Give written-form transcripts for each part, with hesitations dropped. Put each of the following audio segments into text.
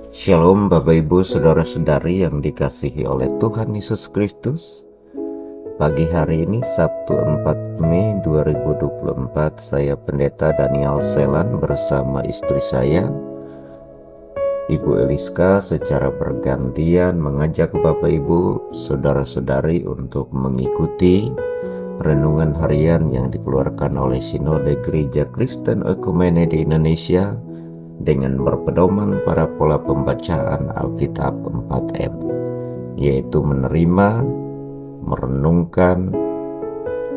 Shalom Bapak Ibu Saudara-saudari yang dikasihi oleh Tuhan Yesus Kristus. Pagi hari ini Sabtu 4 Mei 2024, saya Pendeta Daniel Selan bersama istri saya Ibu Eliska secara bergantian mengajak Bapak Ibu Saudara-saudari untuk mengikuti renungan harian yang dikeluarkan oleh Sinode Gereja Kristen Ekumene di Indonesia dengan berpedoman pada pola pembacaan Alkitab 4M, yaitu menerima, merenungkan,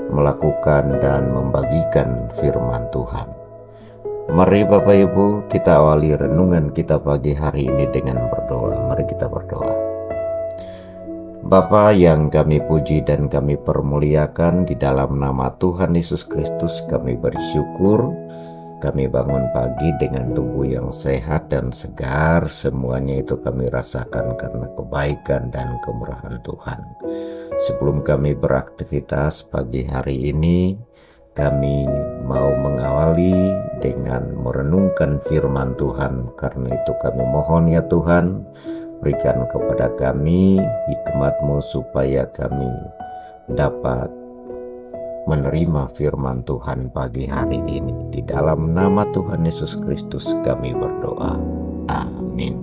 melakukan, dan membagikan firman Tuhan. Mari Bapak Ibu, kita awali renungan kita pagi hari ini dengan berdoa. Mari kita berdoa. Bapa yang kami puji dan kami permuliakan, di dalam nama Tuhan Yesus Kristus kami bersyukur. Kami bangun pagi dengan tubuh yang sehat dan segar. Semuanya itu kami rasakan karena kebaikan dan kemurahan Tuhan. Sebelum kami beraktivitas pagi hari ini, kami mau mengawali dengan merenungkan firman Tuhan. Karena itu kami mohon ya Tuhan, berikan kepada kami hikmat-Mu supaya kami dapat menerima firman Tuhan pagi hari ini. Di dalam nama Tuhan Yesus Kristus kami berdoa. Amin.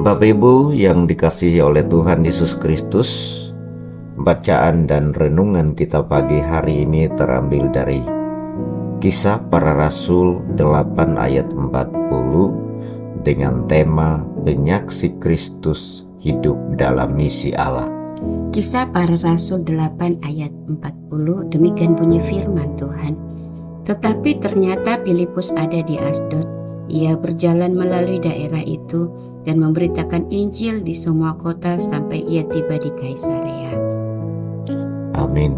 Bapak Ibu yang dikasihi oleh Tuhan Yesus Kristus, bacaan dan renungan kita pagi hari ini terambil dari Kisah Para Rasul 8 ayat 40 dengan tema Penyaksi Kristus Hidup dalam Misi Allah. Kisah Para Rasul 8 ayat 40, demikian bunyi firman Tuhan. Tetapi ternyata Filipus ada di Asdod. Ia berjalan melalui daerah itu dan memberitakan Injil di semua kota sampai ia tiba di Kaisarea. Amin.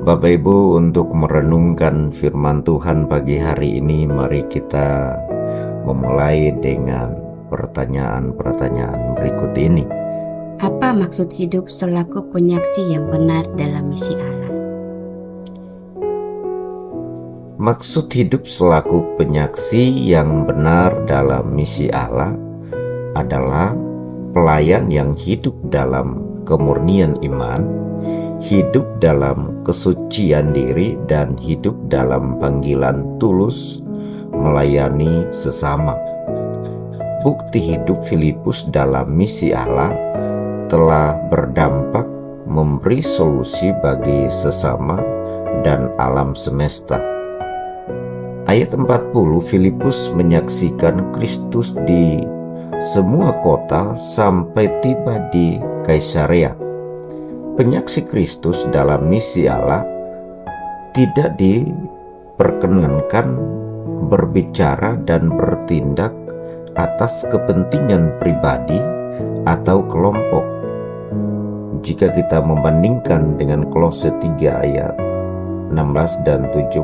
Bapak Ibu, untuk merenungkan firman Tuhan pagi hari ini, mari kita memulai dengan pertanyaan-pertanyaan berikut ini. Apa maksud hidup selaku penyaksi yang benar dalam misi Allah? Maksud hidup selaku penyaksi yang benar dalam misi Allah adalah pelayan yang hidup dalam kemurnian iman, hidup dalam kesucian diri, dan hidup dalam panggilan tulus melayani sesama. Bukti hidup Filipus dalam misi Allah telah berdampak memberi solusi bagi sesama dan alam semesta. Ayat 40, Filipus menyaksikan Kristus di semua kota sampai tiba di Kaisarea. Penyaksi Kristus dalam misi Allah tidak diperkenankan berbicara dan bertindak atas kepentingan pribadi atau kelompok. Jika kita membandingkan dengan Kolose 3 ayat 16 dan 17,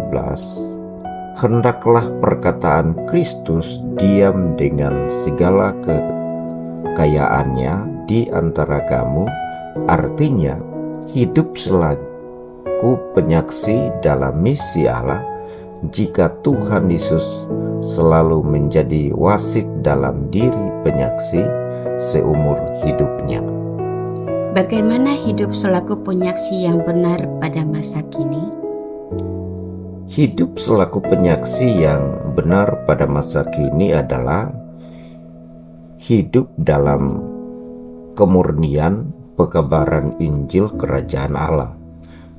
hendaklah perkataan Kristus diam dengan segala kekayaannya di antara kamu, artinya hidup selaku penyaksi dalam misi Allah. Jika Tuhan Yesus selalu menjadi wasit dalam diri penyaksi seumur hidupnya. Bagaimana hidup selaku penyaksi yang benar pada masa kini? Hidup selaku penyaksi yang benar pada masa kini adalah hidup dalam kemurnian pekabaran Injil Kerajaan Allah.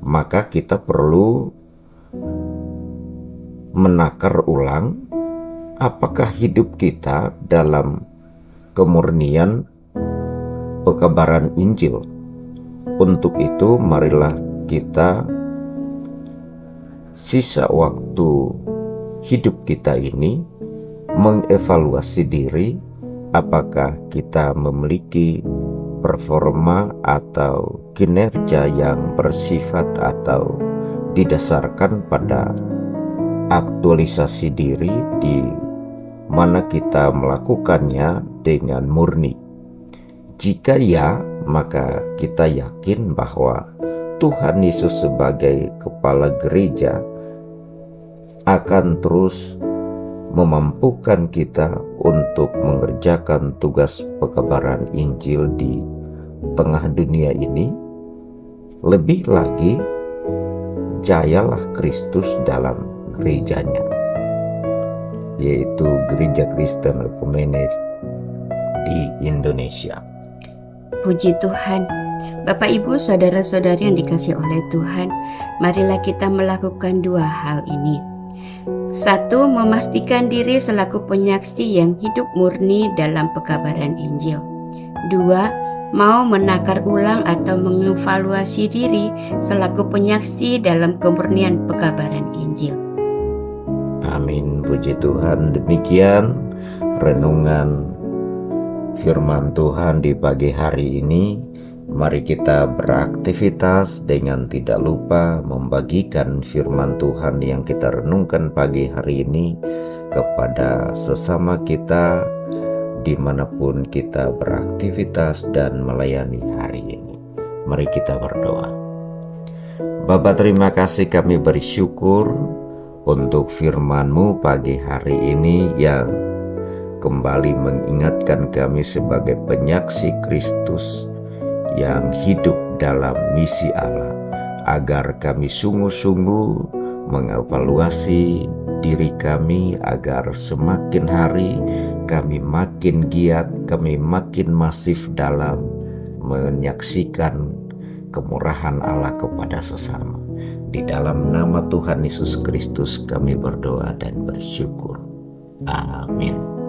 Maka kita perlu menakar ulang apakah hidup kita dalam kemurnian pekabaran Injil. Untuk itu marilah kita sisa waktu hidup kita ini mengevaluasi diri, apakah kita memiliki performa atau kinerja yang bersifat atau didasarkan pada aktualisasi diri, di mana kita melakukannya dengan murni. Jika ya, maka kita yakin bahwa Tuhan Yesus sebagai kepala gereja akan terus memampukan kita untuk mengerjakan tugas pekabaran Injil di tengah dunia ini. Lebih lagi, jayalah Kristus dalam gerejanya, yaitu Gereja Kristen Ekumenik di Indonesia. Puji Tuhan. Bapak, Ibu, saudara-saudari yang dikasihi oleh Tuhan, marilah kita melakukan dua hal ini. Satu, memastikan diri selaku penyaksi yang hidup murni dalam pekabaran Injil. Dua, mau menakar ulang atau mengevaluasi diri selaku penyaksi dalam kemurnian pekabaran Injil. Amin, puji Tuhan. Demikian renungan firman Tuhan di pagi hari ini. Mari kita beraktivitas dengan tidak lupa membagikan firman Tuhan yang kita renungkan pagi hari ini kepada sesama kita dimanapun kita beraktivitas dan melayani hari ini. Mari kita berdoa. Bapa, terima kasih, kami bersyukur untuk firman-Mu pagi hari ini yang kembali mengingatkan kami sebagai penyaksi Kristus yang hidup dalam misi Allah, agar kami sungguh-sungguh mengevaluasi diri kami, agar semakin hari kami makin giat, kami makin masif dalam menyaksikan kemurahan Allah kepada sesama. Di dalam nama Tuhan Yesus Kristus kami berdoa dan bersyukur. Amin.